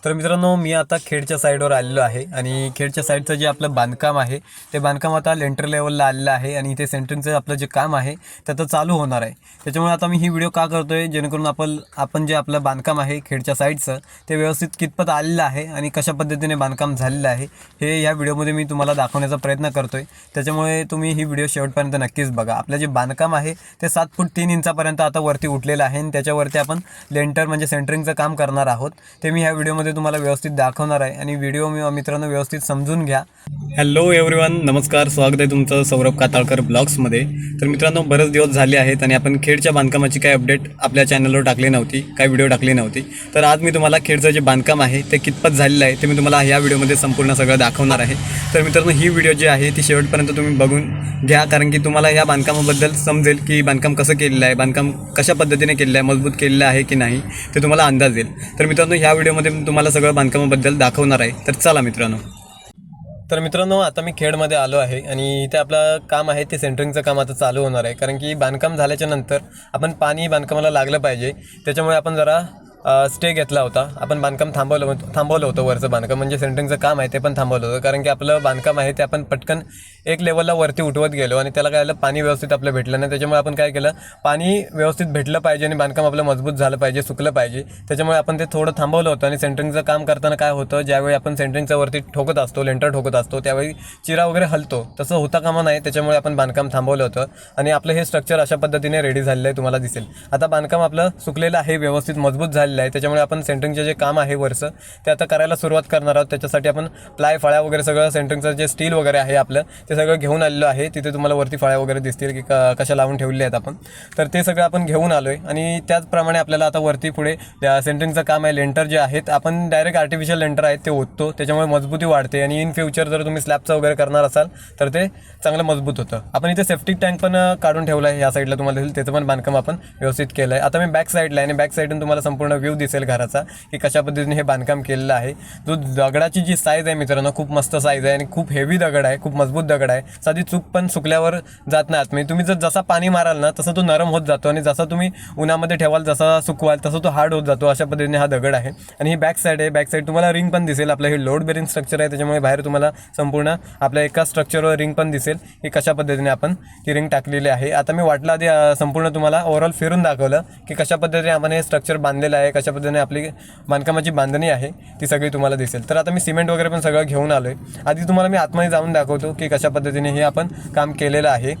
तर मित्रांनो, मी आता खेडच्या साईडवर आलेलो आहे आणि खेडच्या साईडचं जे आपलं बांधकाम आहे ते बांधकाम आता लेंटर लेवलला आलेलं आहे आणि इथे सेंटरिंगचं आपलं जे काम आहे ते आता चालू होणार आहे. त्याच्यामुळे आता मी ही व्हिडिओ का करतो आहे, जेणेकरून आपण जे आपलं बांधकाम आहे खेडच्या साईडचं ते व्यवस्थित कितपत आलेलं आहे आणि कशा पद्धतीने बांधकाम झालेलं आहे हे या व्हिडिओमध्ये मी तुम्हाला दाखवण्याचा प्रयत्न करतो आहे. त्याच्यामुळे तुम्ही ही व्हिडिओ शेवटपर्यंत नक्कीच बघा. आपलं जे बांधकाम आहे ते 7 फूट 3 इंचापर्यंत आता वरती उठलेलं आहे आणि त्याच्यावरती आपण लेंटर म्हणजे सेंटरिंगचं काम करणार आहोत. ते मी ह्या व्हिडिओमध्ये तुम्हाला व्यवस्थित दाखवणार आहे आणि व्हिडिओ मित्रांनो व्यवस्थित समजून घ्या. हॅलो एव्हरीवन, नमस्कार, स्वागत आहे तुमचं सौरभ काताळकर ब्लॉग्समध्ये. तर मित्रांनो, बरेच दिवस झाले आहेत आणि आपण खेडच्या बांधकामाची काय अपडेट आपल्या चॅनलवर टाकली नव्हती, काय व्हिडिओ टाकली नव्हती. तर आज मी तुम्हाला खेडचं जे बांधकाम आहे ते कितपत झालेलं आहे ते मी तुम्हाला ह्या व्हिडिओमध्ये संपूर्ण सगळं दाखवणार आहे. तर मित्रांनो, ही व्हिडिओ जी आहे ती शेवटपर्यंत तुम्ही बघून घ्या, कारण की तुम्हाला ह्या बांधकामाबद्दल समजेल की बांधकाम कसं केलेलं आहे, बांधकाम कशा पद्धतीने केलेलं आहे, मजबूत केलेलं आहे की नाही ते तुम्हाला अंदाज येईल. तर मित्रांनो, ह्या व्हिडिओमध्ये मी तुम्हाला सगळं बांधकामाबद्दल दाखवणार आहे. तर चला मित्रांनो. तर मित्रांनो, आता मी खेडमध्ये आलो आहे आणि इथे आपलं काम आहे ते सेंटरिंगचं काम आता चालू होणार आहे, कारण की बांधकाम झाल्याच्या नंतर आपण पाणी बांधकामाला लागलं पाहिजे. त्याच्यामुळे आपण जरा स्टे घेतला होता. आपण बांधकाम थांबवलं होतं. वरचं बांधकाम म्हणजे सेंटरिंगचं काम आहे ते पण थांबवलं होतं, कारण की आपलं बांधकाम आहे ते आपण पटकन एक लेवलला वरती उठवत गेलो आणि त्याला काय झालं, पाणी व्यवस्थित आपलं भेटलं नाही. त्याच्यामुळे आपण काय केलं, पाणी व्यवस्थित भेटलं पाहिजे आणि बांधकाम आपलं मजबूत झालं पाहिजे, सुकलं पाहिजे. त्याच्यामुळे आपण ते थोडं थांबवलं होतं. आणि सेंटरिंगचं काम करताना काय होतं, ज्यावेळी आपण सेंटरिंगच्या वरती ठोकत असतो, लेंटर ठोकत असतो, त्यावेळी चिरा वगैरे हलतो. तसं होता कामा नाही. त्याच्यामुळे आपण बांधकाम थांबवलं होतं आणि आपलं हे स्ट्रक्चर अशा पद्धतीने रेडी झालेलं आहे, तुम्हाला दिसेल. आता बांधकाम आपलं सुकलेलं आहे, व्यवस्थित मजबूत झालेलं आहे. त्याच्यामुळे आपण सेंटरिंगचे जे काम आहे वरचं ते आता करायला सुरुवात करणार आहोत. त्याच्यासाठी आपण प्लाय, फळ्या वगैरे सगळं सेंटरिंगचं जे स्टील वगैरे आहे आपलं ते सगळं घेऊन आलेलो आहे. तिथे तुम्हाला वरती फळ्या वगैरे दिसतील की कशा लावून ठेवलेल्या आहेत आपण. तर ते सगळं आपण घेऊन आलो आहे आणि त्याचप्रमाणे आपल्याला आता वरती पुढे सेंटरिंगचं काम आहे. लेंटर जे आहेत आपण डायरेक्ट आर्टिफिशियल लेंटर आहेत ते ओततो, त्याच्यामुळे मजबूती वाढते आणि इन फ्युचर जर तुम्ही स्लॅबचं वगैरे करणार असाल तर ते चांगलं मजबूत होतं. आपण इथे सेफ्टिक टँक पण काढून ठेवला आहे, या साईडला तुम्हाला दिसेल. त्याचं पण बांधकाम आपण व्यवस्थित केलं आहे. आता मी बॅक साईडला आहे आणि बॅक साईडून तुम्हाला संपूर्ण व्ह्यू दिसेल घराचा की कशा पद्धतीने हे बांधकाम केलेलं आहे. जो दगडाची जी साईज आहे मित्रांनो, खूप मस्त साईज आहे आणि खूप हेवी दगड आहे, खूप मजबूत दगड आहे. साधी चूक पण सुकल्यावर जात नाही आतमध्ये. तुम्ही जर जसा पाणी माराल ना तसं तो नरम होत जातो आणि जसा तुम्ही उन्हामध्ये ठेवाल, जसा सुकवाल तसं तो हार्ड होत जातो. अशा पद्धतीने हा दगड आहे. आणि ही बॅक साईड आहे. बॅक साईड तुम्हाला रिंग पण दिसेल. आपलं हे लोड बेरिंग स्ट्रक्चर आहे, त्याच्यामुळे बाहेर तुम्हाला संपूर्ण आपल्या एका स्ट्रक्चरवर रिंग पण दिसेल की कशा पद्धतीने आपण ती रिंग टाकलेली आहे. आता मी वाटलं आधी संपूर्ण तुम्हाला ओव्हरऑल फिरून दाखवलं की कशा पद्धतीने आपण हे स्ट्रक्चर बांधलेलं आहे, कशा पद्धतीने आपली बांधकामाची बांधणी आहे ती सगळी तुम्हाला दिसेल. तर आता मी सिमेंट वगैरे पण सगळं घेऊन आलो आहे. आधी तुम्हाला मी आतमध्ये जाऊन दाखवतो की कशा पद्धतीने हे आपण काम केलेलं आहे.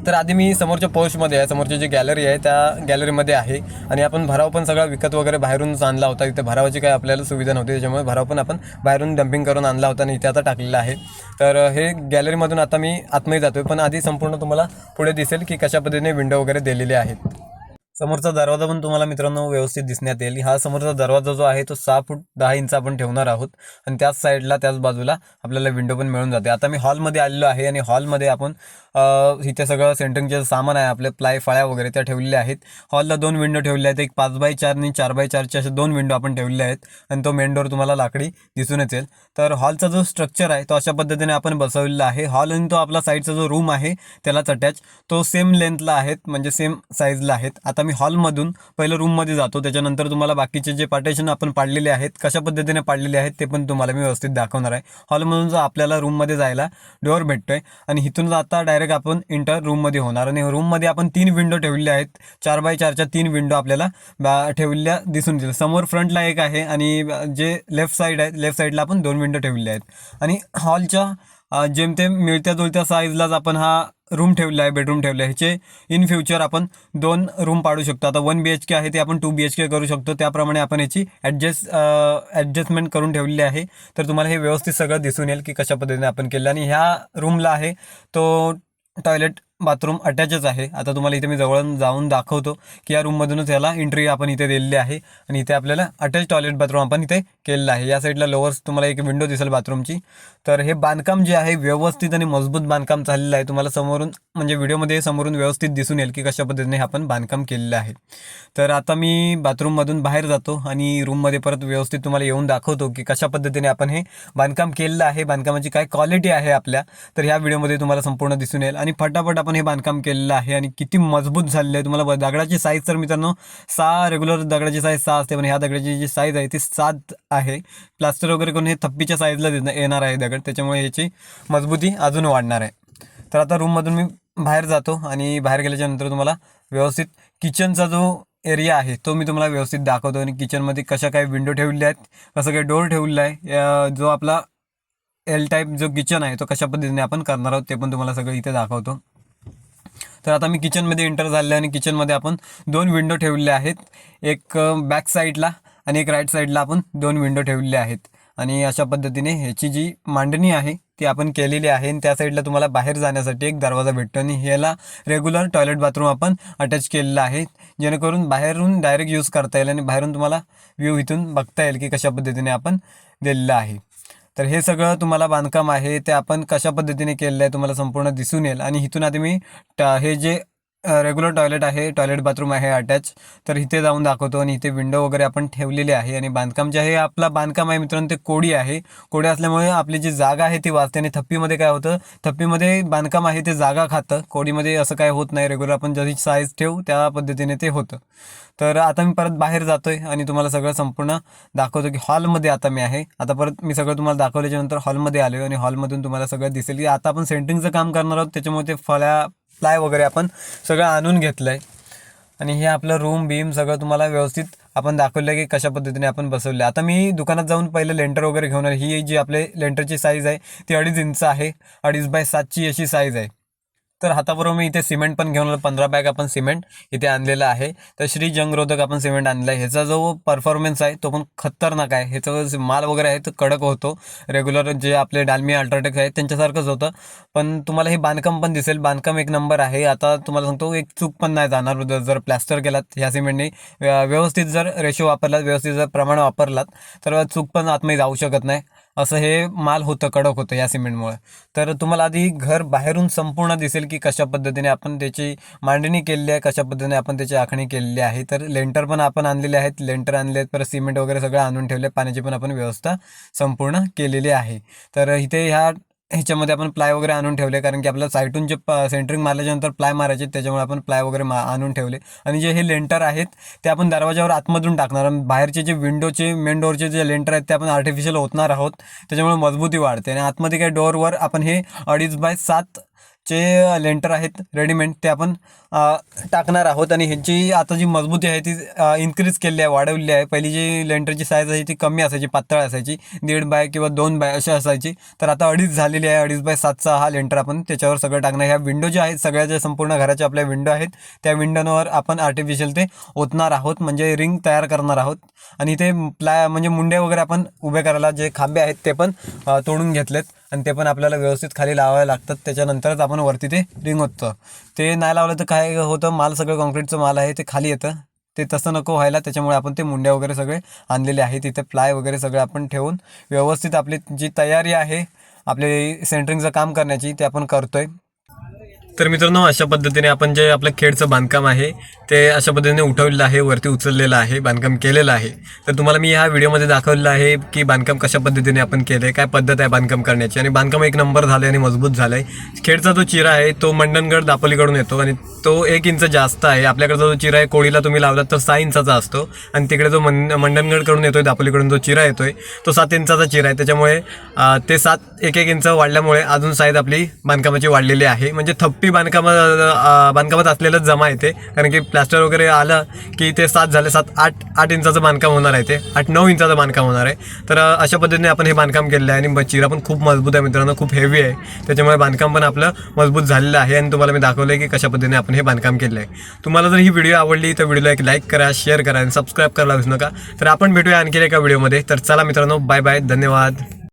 तर आधी मी समोरच्या पोस्टमध्ये आहे, समोरची जी गॅलरी आहे त्या गॅलरीमध्ये आहे आणि आपण भराव पण सगळा विकत वगैरे बाहेरून आणला होता. इथे भरावाची काही आपल्याला सुविधा नव्हती, त्याच्यामुळे भराव पण आपण बाहेरून डम्पिंग करून आणला होता आणि इथे आता टाकलेला आहे. तर हे गॅलरीमधून आता मी आतमध्ये जातो आहे, पण आधी संपूर्ण तुम्हाला पुढे दिसेल की कशा पद्धतीने विंडो वगैरे दिलेले आहेत. समोरचा दरवाजा पण तुम्हाला मित्रांनो व्यवस्थित दिसण्यात येईल. हा समोरचा दरवाजा जो आहे तो 6 फूट 10 इंच आपण ठेवणार आहोत आणि त्याच साईडला त्याच बाजूला आपल्याला विंडो पण मिळून जाते. आता मी हॉलमध्ये आलेलो आहे आणि हॉलमध्ये आपण इथे सगळं सेंटरिंगचे सामान आहे, आपले प्लाय, फळ्या वगैरे त्या ठेवलेल्या आहेत. हॉलला 2 विंडो ठेवलेल्या आहेत, एक 5x4 आणि 4x4चे असे 2 विंडो आपण ठेवलेल्या आहेत आणि तो मेन डोर तुम्हाला लाकडी दिसून येतील. तर हॉलचा जो स्ट्रक्चर आहे तो अशा पद्धतीने आपण बसवलेला आहे. हॉल आणि तो आपला साईडचा जो रूम आहे त्यालाच अटॅच, तो सेम लेंथला आहेत, म्हणजे सेम साईजला आहेत. आता मी हॉलमधून पहिलं रूममध्ये जातो, त्याच्यानंतर तुम्हाला बाकीचे जे पार्टिशन आपण पाडलेले आहेत कशा पद्धतीने पाडलेले आहेत ते पण तुम्हाला मी व्यवस्थित दाखवणार आहे. हॉलमधून जो आपल्याला रूममध्ये जायला डोअर भेटतोय आणि इथून आता डायरेक्ट आपण इंटर रूममध्ये होणार आणि रूममध्ये आपण 3 विंडो ठेवलेल्या आहेत. 4x4च्या 3 विंडो आपल्याला ठेवलेल्या दिसून येतील. समोर फ्रंटला एक आहे आणि जे लेफ्ट साईड आहे, लेफ्ट साईडला आपण 2 विंडो ठेवलेल्या आहेत. आणि हॉलच्या जेमतेम मिळत्या जुळत्या साईजलाच आपण हा रूम ठेवला आहे, बेडरूम ठेवला आहे. ह्याचे इन फ्युचर आपण 2 रूम पाडू शकतो. आता 1 BHK आहे ते आपण 2 BHK करू शकतो. त्याप्रमाणे आपण याची ॲडजस्टमेंट करून ठेवलेली आहे. तर तुम्हाला हे व्यवस्थित सगळं दिसून येईल की कशा पद्धतीने आपण केलं. आणि ह्या रूमला आहे तो टॉयलेट बाथरूम अटॅचच आहे. आता तुम्हाला इथे मी जवळ जाऊन दाखवतो की या रूममधूनच याला एंट्री आपण इथे दिलेली आहे आणि इथे आपल्याला अटॅच टॉयलेट बाथरूम आपण इथे केलेलं आहे. या साईडला लोअर्स तुम्हाला एक विंडो दिसेल बाथरूमची. तर हे बांधकाम जे आहे व्यवस्थित आणि मजबूत बांधकाम चाललेलं आहे. तुम्हाला समोरून म्हणजे व्हिडिओमध्ये समोरून व्यवस्थित दिसून येईल की कशा पद्धतीने आपण बांधकाम केलेलं आहे. तर आता मी बाथरूममधून बाहेर जातो आणि रूममध्ये परत व्यवस्थित तुम्हाला येऊन दाखवतो की कशा पद्धतीने आपण हे बांधकाम केलेलं आहे, बांधकामाची काय क्वालिटी आहे आपल्या. तर ह्या व्हिडिओमध्ये तुम्हाला संपूर्ण दिसून येईल आणि फटाफट आपण हे बांधकाम केलेलं आहे आणि किती मजबूत झालेलं आहे. तुम्हाला दगडाची साईज तर मित्रांनो 6 रेग्युलर दगडाची साईज 6 असते, पण ह्या दगडाची जी साईज आहे ती 7 आहे. प्लास्टर वगैरे करून हे थप्पीच्या साईजला येणार आहे दगड, त्याच्यामुळे याची मजबूती अजून वाढणार आहे. तर आता रूममधून मी बाहेर जातो आणि बाहेर गेल्याच्यानंतर तुम्हाला व्यवस्थित किचनचा जो एरिया आहे तो मी तुम्हाला व्यवस्थित दाखवतो आणि किचनमध्ये कशा काय विंडो ठेवलेल्या आहेत, कसं काय डोर ठेवलेला आहे, जो आपला एल टाईप जो किचन आहे तो कशा पद्धतीने आपण करणार आहोत ते पण तुम्हाला सगळं इथे दाखवतो. तर आता मी किचनमध्ये एंटर झालेलं आहे आणि किचनमध्ये आपण 2 विंडो ठेवलेल्या आहेत. एक बॅक साईडला आणि एक राईट साईडला आपण 2 विंडो ठेवलेल्या आहेत आणि अशा पद्धतीने ह्याची जी मांडणी आहे ती आपण केलेली आहे. आणि त्या साईडला तुम्हाला बाहेर जाण्यासाठी एक दरवाजा भेटतो आणि ह्याला रेग्युलर टॉयलेट बाथरूम आपण अटॅच केलेलं आहे, जेणेकरून बाहेरून डायरेक्ट यूज करता येईल आणि बाहेरून तुम्हाला व्ह्यू इथून बघता येईल की कशा पद्धतीने आपण दिलेलं आहे. तर हे सगळं तुम्हाला बांधकाम आहे ते आपण कशा पद्धतीने केलेलं आहे तुम्हाला संपूर्ण दिसून येईल. आणि इथून आता मी हे जे रेग्युलर टॉयलेट आहे, टॉयलेट बाथरूम आहे अटॅच, तर इथे जाऊन दाखवतो. आणि इथे विंडो वगैरे आपण ठेवलेले आहे. आणि बांधकाम जे आहे आपला बांधकाम आहे मित्रांनो ते कोडी आहे. कोडी असल्यामुळे आपली जी जागा आहे ती वाचते. आणि थप्पीमध्ये काय होतं, थप्पीमध्ये बांधकाम आहे ते जागा खातं, कोडीमध्ये असं काय होत नाही. रेग्युलर आपण जशी साईज ठेवू त्या पद्धतीने ते होतं. तर आता मी परत बाहेर जातोय आणि तुम्हाला सगळं संपूर्ण दाखवतो की हॉलमध्ये आता मी आहे. आता परत मी सगळं तुम्हाला दाखवल्याच्या नंतर हॉलमध्ये आलो आणि हॉलमधून तुम्हाला सगळं दिसेल की आता आपण सेंटरिंगचं काम करणार आहोत, त्याच्यामुळे ते प्लाय वगैरे आपण सगळं आणून घेतलं आहे. आणि हे आपलं रूम बीम सगळं तुम्हाला व्यवस्थित आपण दाखवलं की कशा पद्धतीने आपण बसवलं. आता मी दुकानात जाऊन पहिलं लेंटर वगैरे घेऊन आले. ही जी आपले लेंटरची साईज आहे ती 2.5 इंच आहे, 2.5x7 अशी साईज आहे. तर हाताबरोबर मी इथे सिमेंट पण घेऊन आलो, 15 बॅग आपण सिमेंट इथे आणलेलं आहे. तर श्री जंगरोधक आपण सिमेंट आणलं आहे. ह्याचा जो परफॉर्मन्स आहे तो पण खतरनाक आहे. ह्याचा जो माल वगैरे आहे तो कडक होतो, रेग्युलर जे आपले डालमिया अल्ट्राटेक आहेत त्यांच्यासारखंच होतं. पण तुम्हाला हे बांधकाम पण दिसेल, बांधकाम एक नंबर आहे. आता तुम्हाला सांगतो एक चूक पण नाही जाणार. जर प्लॅस्टर केलात ह्या सिमेंटने, व्यवस्थित जर रेशो वापरलात, व्यवस्थित जर प्रमाण वापरलात तर चूक पण आतमध्ये जाऊ शकत नाही. असं हे माल होतं, कडक होतं या सिमेंटमुळे. तर तुम्हाला आधी घर बाहेरून संपूर्ण दिसेल की कशा पद्धतीने आपण त्याची मांडणी केलेली आहे, कशा पद्धतीने आपण त्याची आखणी केलेली आहे. तर लेंटर पण आपण आणलेले आहेत, लेंटर आणले आहेत, परत सिमेंट वगैरे सगळं आणून ठेवले, पाण्याची पण आपण व्यवस्था संपूर्ण केलेली आहे. तर इथे ह्याच्यामध्ये आपण प्लाय वगैरे आणून ठेवले, कारण की आपल्याला साईटून जे सेंटरिंग मारल्याच्यानंतर प्लाय मारायचे, त्याच्यामुळे आपण प्लाय वगैरे आणून ठेवले. आणि जे हे लेंटर आहेत ते आपण दरवाजावर आतमधून टाकणार. बाहेरचे जे विंडोचे मेन डोअरचे जे लेंटर आहेत ते आपण आर्टिफिशियल ओतणार आहोत, त्याच्यामुळे मजबूती वाढते. आणि आतमध्ये काही डोअरवर आपण हे 2.5x7 लेंटर आहेत रेडीमेड ते आपण टाकणार आहोत. आणि ह्याची आता जी मजबूती आहे ती इन्क्रीज केली आहे, वाढवली आहे. पहिली जी लेंटरची साईज आहे ती कमी असायची, पातळ असायची, 1.5 बाय किंवा 2 बाय अशी असायची. तर आता 2.5 झालेली आहे. 2.5x7 हा लेंटर आपण त्याच्यावर सगळं टाकणार. ह्या विंडो ज्या आहेत सगळ्या ज्या संपूर्ण घराच्या आपल्या विंडो आहेत त्या विंडोवर आपण आर्टिफिशियल ते ओतणार आहोत, म्हणजे रिंग तयार करणार आहोत. आणि ते म्हणजे मुंडे वगैरे आपण उभे करायला जे खांबे आहेत ते पण तोडून घेतलेत आणि ते पण आपल्याला व्यवस्थित खाली लावावे लागतात. त्याच्यानंतरच आपण वरती ते रिंग होतं. ते नाही लावलं तर काय होतं, माल सगळं कॉन्क्रीटचं माल आहे ते खाली येतं. ते तसं नको व्हायला, त्याच्यामुळे आपण ते मुंड्या वगैरे सगळे आणलेले आहेत. तिथे प्लाय वगैरे सगळे आपण ठेवून व्यवस्थित आपली जी तयारी आहे आपले सेंटरिंगचं काम करण्याची ते आपण करतोय. तर मित्रांनो अशा पद्धतीने आपण जे आपलं खेडचं बांधकाम आहे ते अशा पद्धतीने उठवलेलं आहे, वरती उचललेलं आहे, बांधकाम केलेलं आहे. तर तुम्हाला मी ह्या व्हिडिओमध्ये दाखवलेलं आहे की बांधकाम कशा पद्धतीने आपण केलं आहे, काय पद्धत आहे बांधकाम करण्याची. आणि बांधकाम एक नंबर झालं आहे आणि मजबूत झालं आहे. खेडचा जो चिरा आहे तो मंडणगड दापोलीकडून येतो आणि तो 1 इंच जास्त आहे. आपल्याकडचा जो चिरा आहे कोळीला तुम्ही लावलात तर 6 इंचाचा असतो आणि तिकडे जो मंडणगडकडून येतोय दापोलीकडून जो चिरा येतोय तो 7 इंचाचा चिरा आहे. त्याच्यामुळे ते 1 इंच वाढल्यामुळे अजून साईज आपली बांधकामाची वाढलेली आहे. म्हणजे थप्पी बांधकामात असलेलं जमा येते, कारण की प्लास्टर वगैरे आलं की ते 7 झाले, 7-8 इंचाचं बांधकाम होणार आहे, ते 8-9 इंचाचं बांधकाम होणार आहे. तर अशा पद्धतीने आपण हे बांधकाम केलेलं आहे आणि चिरा पण खूप मजबूत आहे मित्रांनो, खूप हेवी आहे. त्याच्यामुळे बांधकाम पण आपलं मजबूत झालेलं आहे आणि तुम्हाला मी दाखवलं आहे की कशा पद्धतीने आपण हे बांधकाम केलं आहे. तुम्हाला जर ही व्हिडिओ आवडली तर व्हिडिओला एक लाईक करा, शेअर करा आणि सबस्क्राईब करायला विसरू नका. तर आपण भेटूया आणखी एका व्हिडिओमध्ये. तर चला मित्रांनो, बाय बाय, धन्यवाद.